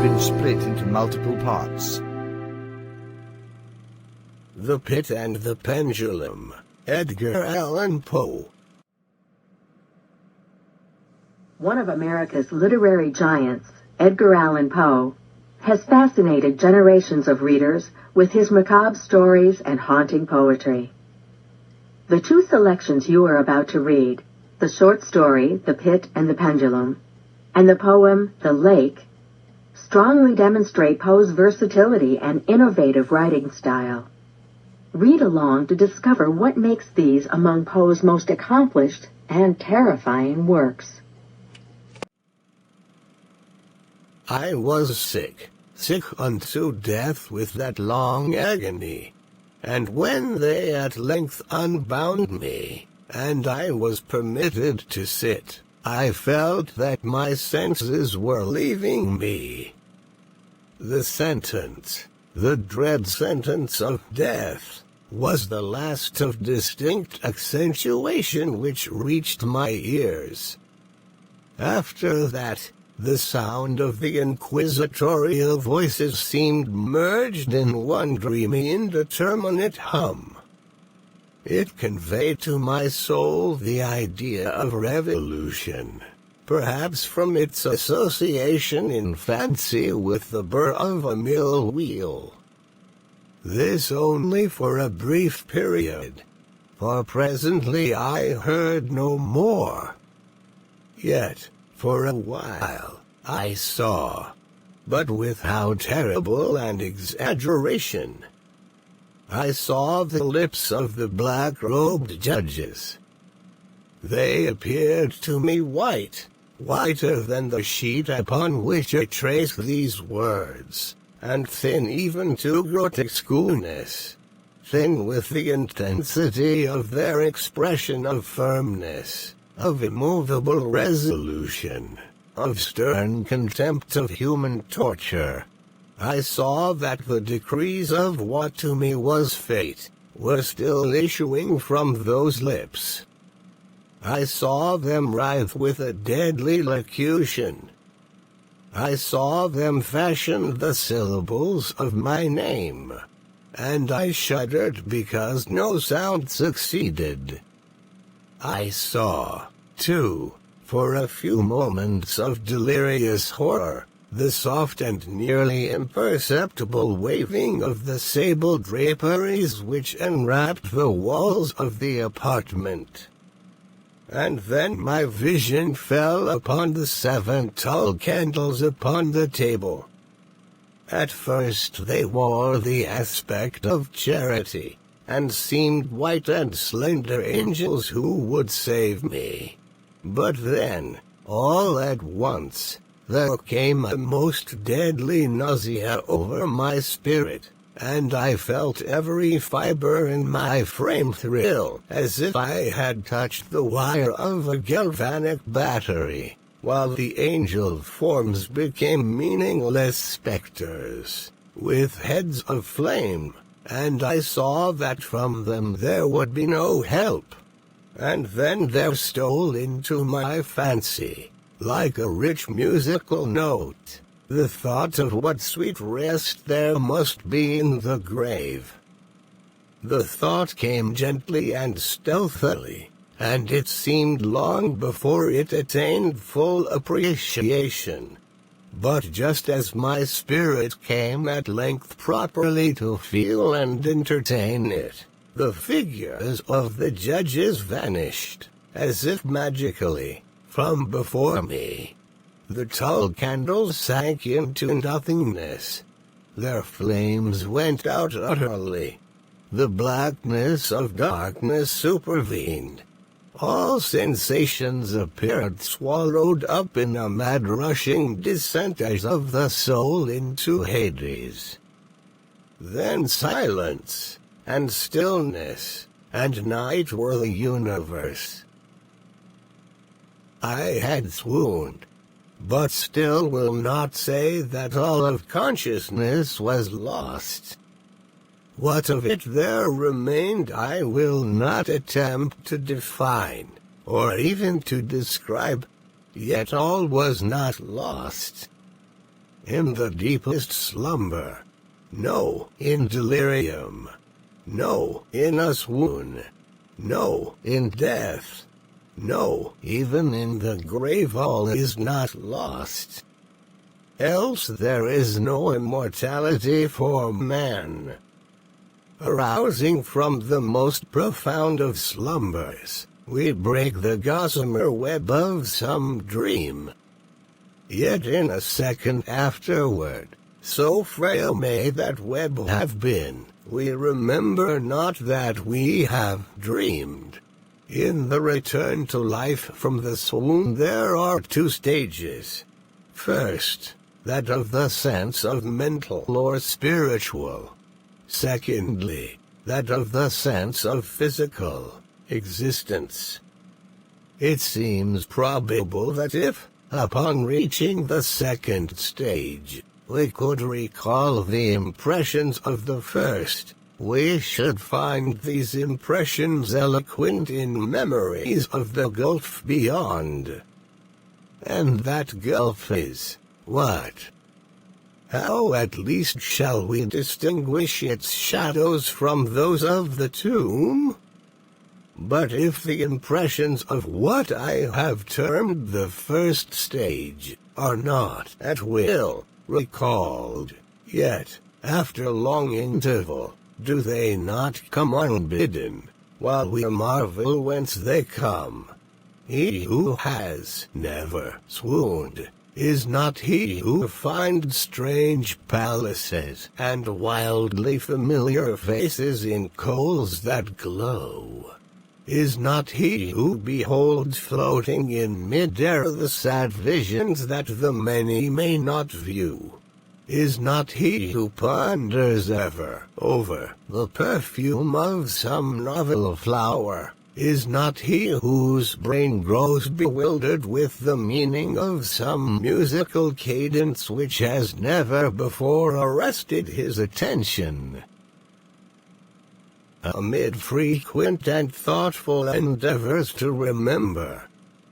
been split into multiple parts. The Pit and the Pendulum, Edgar Allan Poe. One of America's literary giants, Edgar Allan Poe, has fascinated generations of readers with his macabre stories and haunting poetry. The two selections you are about to read, the short story, The Pit and the Pendulum, and the poem, The Lake, strongly demonstrate Poe's versatility and innovative writing style. Read along to discover what makes these among Poe's most accomplished and terrifying works. I was sick unto death with that long agony. And when they at length unbound me, and I was permitted to sit, I felt that my senses were leaving me. The sentence, the dread sentence of death, was the last of distinct accentuation which reached my ears. After that, the sound of the inquisitorial voices seemed merged in one dreamy indeterminate hum. It conveyed to my soul the idea of revolution, perhaps from its association in fancy with the burr of a mill wheel. This only for a brief period, for presently I heard no more. Yet, for a while, I saw, but with how terrible an exaggeration. I saw the lips of the black-robed judges. They appeared to me white, whiter than the sheet upon which I traced these words, and thin even to grotesqueness, thin with the intensity of their expression of firmness, of immovable resolution, of stern contempt of human torture. I saw that the decrees of what to me was fate were still issuing from those lips. I saw them writhe with a deadly locution. I saw them fashion the syllables of my name, and I shuddered because no sound succeeded. I saw, too, for a few moments of delirious horror, the soft and nearly imperceptible waving of the sable draperies which enwrapped the walls of the apartment. And then my vision fell upon the 7 tall candles upon the table. At first they wore the aspect of charity, and seemed white and slender angels who would save me. But then, all at once, there came a most deadly nausea over my spirit, and I felt every fiber in my frame thrill as if I had touched the wire of a galvanic battery, while the angel forms became meaningless specters, with heads of flame, and I saw that from them there would be no help. And then there stole into my fancy, like a rich musical note, the thought of what sweet rest there must be in the grave. The thought came gently and stealthily, and it seemed long before it attained full appreciation. But just as my spirit came at length properly to feel and entertain it, the figures of the judges vanished, as if magically, from before me. The tall candles sank into nothingness. Their flames went out utterly. The blackness of darkness supervened. All sensations appeared swallowed up in a mad rushing descent as of the soul into Hades. Then silence, and stillness, and night were the universe. I had swooned, but still will not say that all of consciousness was lost. What of it there remained I will not attempt to define, or even to describe, yet all was not lost. in the deepest slumber, no, in delirium, no, in a swoon, no, in death, no, even in the grave all is not lost. Else there is no immortality for man. Arousing from the most profound of slumbers, we break the gossamer web of some dream. Yet in a second afterward, so frail may that web have been, we remember not that we have dreamed. In the return to life from the swoon there are two stages. First, that of the sense of mental or spiritual. Secondly, that of the sense of physical existence. It seems probable that if, upon reaching the second stage, we could recall the impressions of the first, we should find these impressions eloquent in memories of the gulf beyond. And that gulf is what? How at least shall we distinguish its shadows from those of the tomb? But if the impressions of what I have termed the first stage are not at will recalled, yet, after long interval, do they not come unbidden, while we marvel whence they come? He who has never swooned is not he who finds strange palaces and wildly familiar faces in coals that glow. Is not he who beholds floating in mid-air the sad visions that the many may not view. Is not he who ponders ever over the perfume of some novel flower. Is not he whose brain grows bewildered with the meaning of some musical cadence which has never before arrested his attention? Amid frequent and thoughtful endeavors to remember,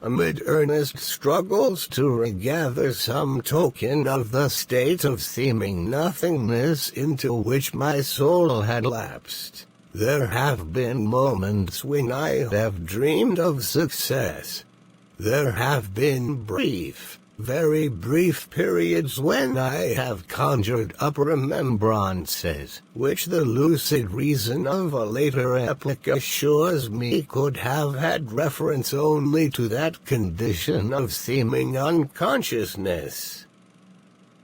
amid earnest struggles to regather some token of the state of seeming nothingness into which my soul had lapsed, there have been moments when I have dreamed of success. There have been brief, very brief periods when I have conjured up remembrances, which the lucid reason of a later epoch assures me could have had reference only to that condition of seeming unconsciousness.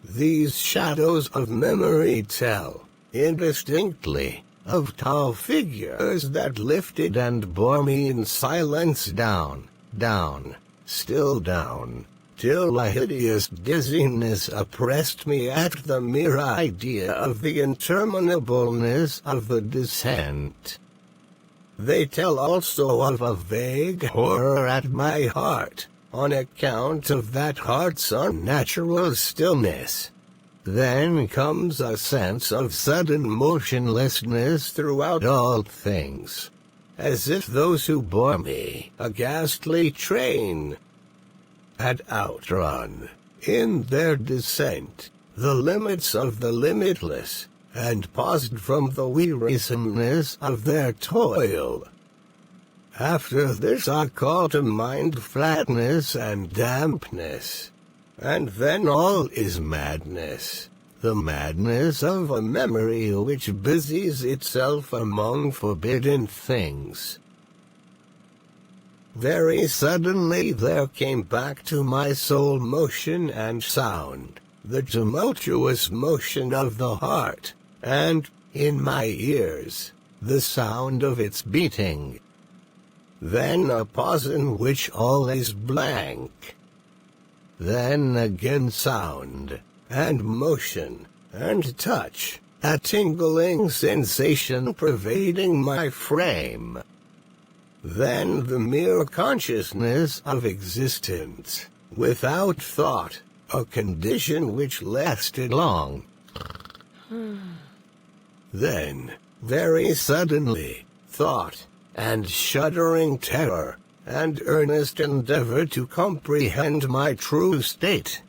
These shadows of memory tell, indistinctly, of tall figures that lifted and bore me in silence down, still down, till a hideous dizziness oppressed me at the mere idea of the interminableness of the descent. They tell also of a vague horror at my heart, on account of that heart's unnatural stillness. Then comes a sense of sudden motionlessness throughout all things, as if those who bore me, a ghastly train, had outrun, in their descent, the limits of the limitless, and paused from the wearisomeness of their toil. After this I call to mind flatness and dampness. And then all is madness, the madness of a memory which busies itself among forbidden things. Very suddenly there came back to my soul motion and sound, the tumultuous motion of the heart, and, in my ears, the sound of its beating. Then a pause in which all is blank. Then again sound, and motion, and touch, a tingling sensation pervading my frame. Then the mere consciousness of existence, without thought, a condition which lasted long. Then, very suddenly, thought, and shuddering terror, and earnest endeavor to comprehend my true state.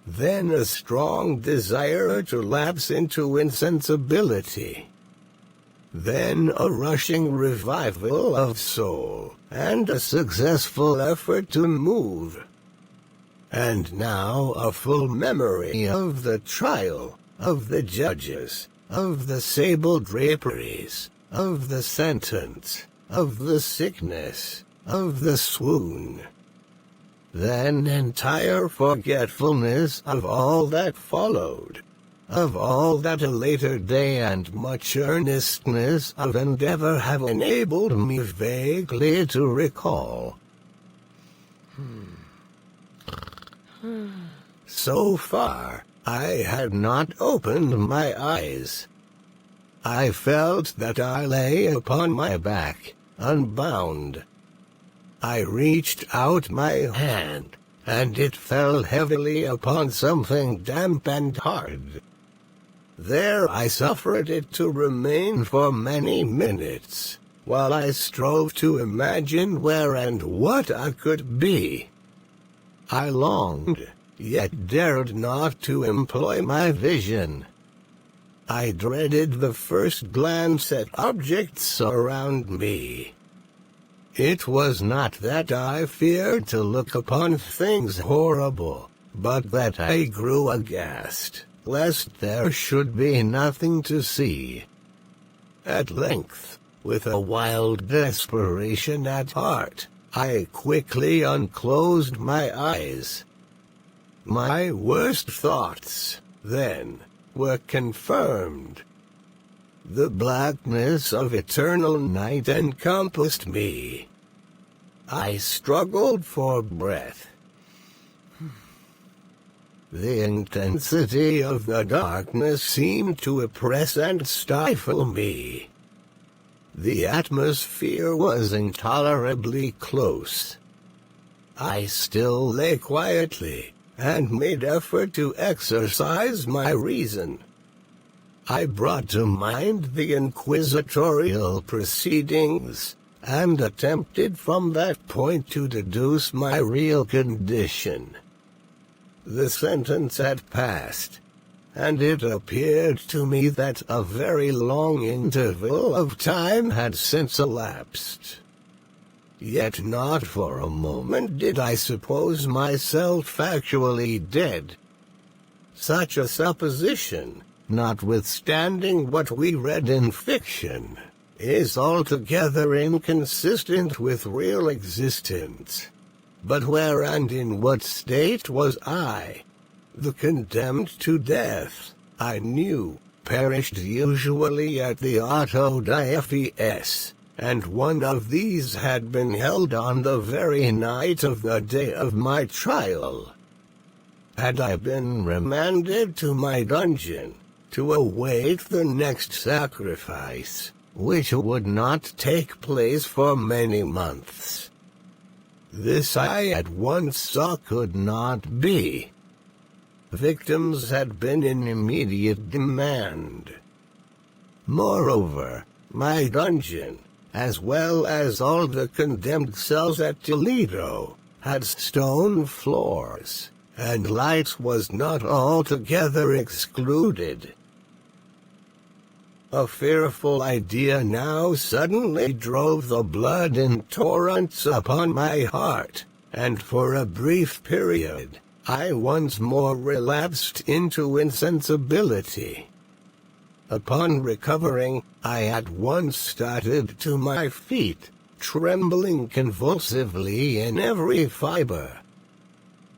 then a strong desire to lapse into insensibility, then a rushing revival of soul, and a successful effort to move. And now a full memory of the trial, of the judges, of the sable draperies, of the sentence, of the sickness, of the swoon. Then entire forgetfulness of all that followed, of all that a later day and much earnestness of endeavor have enabled me vaguely to recall. So far, I had not opened my eyes. I felt that I lay upon my back, unbound. I reached out my hand, and it fell heavily upon something damp and hard. There I suffered it to remain for many minutes, while I strove to imagine where and what I could be. I longed, yet dared not to employ my vision. I dreaded the first glance at objects around me. It was not that I feared to look upon things horrible, but that I grew aghast, lest there should be nothing to see. At length, with a wild desperation at heart, I quickly unclosed my eyes. My worst thoughts, then, were confirmed. The blackness of eternal night encompassed me. I struggled for breath. The intensity of the darkness seemed to oppress and stifle me. The atmosphere was intolerably close. I still lay quietly, and made effort to exercise my reason. I brought to mind the inquisitorial proceedings, and attempted from that point to deduce my real condition. The sentence had passed, and it appeared to me that a very long interval of time had since elapsed. Yet not for a moment did I suppose myself actually dead. Such a supposition, notwithstanding what we read in fiction, is altogether inconsistent with real existence. But where and in what state was I? The condemned to death, I knew, perished usually at the auto da fies, and one of these had been held on the very night of the day of my trial. Had I been remanded to my dungeon, to await the next sacrifice, which would not take place for many months? This I at once saw could not be. Victims had been in immediate demand. Moreover, my dungeon, as well as all the condemned cells at Toledo, had stone floors, and light was not altogether excluded. A fearful idea now suddenly drove the blood in torrents upon my heart, and for a brief period, I once more relapsed into insensibility. Upon recovering, I at once started to my feet, trembling convulsively in every fiber.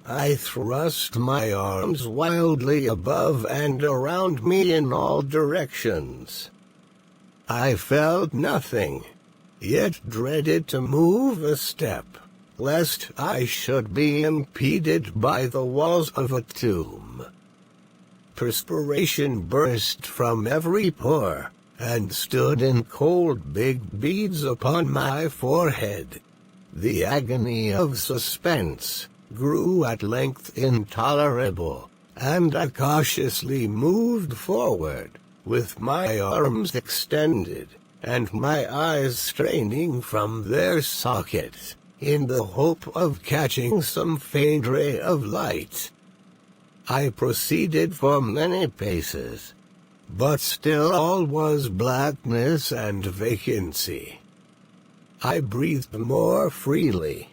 I thrust my arms wildly above and around me in all directions. I felt nothing, yet dreaded to move a step, lest I should be impeded by the walls of a tomb. Perspiration burst from every pore, and stood in cold big beads upon my forehead. The agony of suspense grew at length intolerable, and I cautiously moved forward, with my arms extended, and my eyes straining from their sockets, in the hope of catching some faint ray of light. I proceeded for many paces, but still all was blackness and vacancy. I breathed more freely.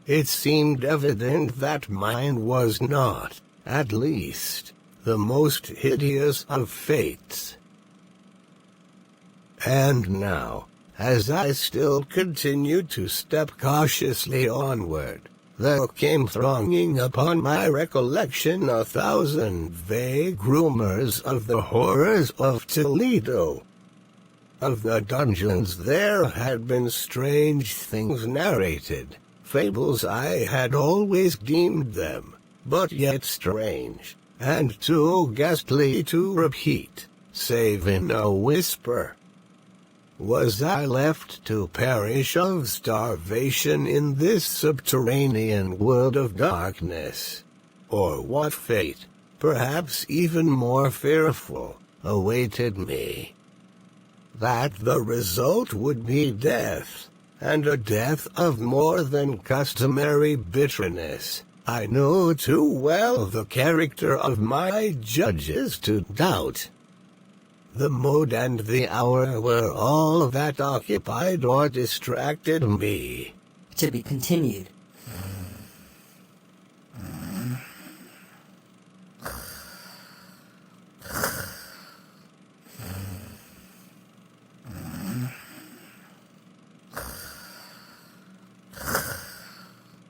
It seemed evident that mine was not, at least, the most hideous of fates. And now, as I still continued to step cautiously onward, there came thronging upon my recollection 1,000 vague rumors of the horrors of Toledo. Of the dungeons there had been strange things narrated, fables I had always deemed them, but yet strange, and too ghastly to repeat, save in a whisper. Was I left to perish of starvation in this subterranean world of darkness? Or what fate, perhaps even more fearful, awaited me? That the result would be death, and a death of more than customary bitterness, I knew too well the character of my judges to doubt. The mode and the hour were all that occupied or distracted me. To be continued.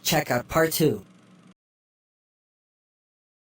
Check out Part 2.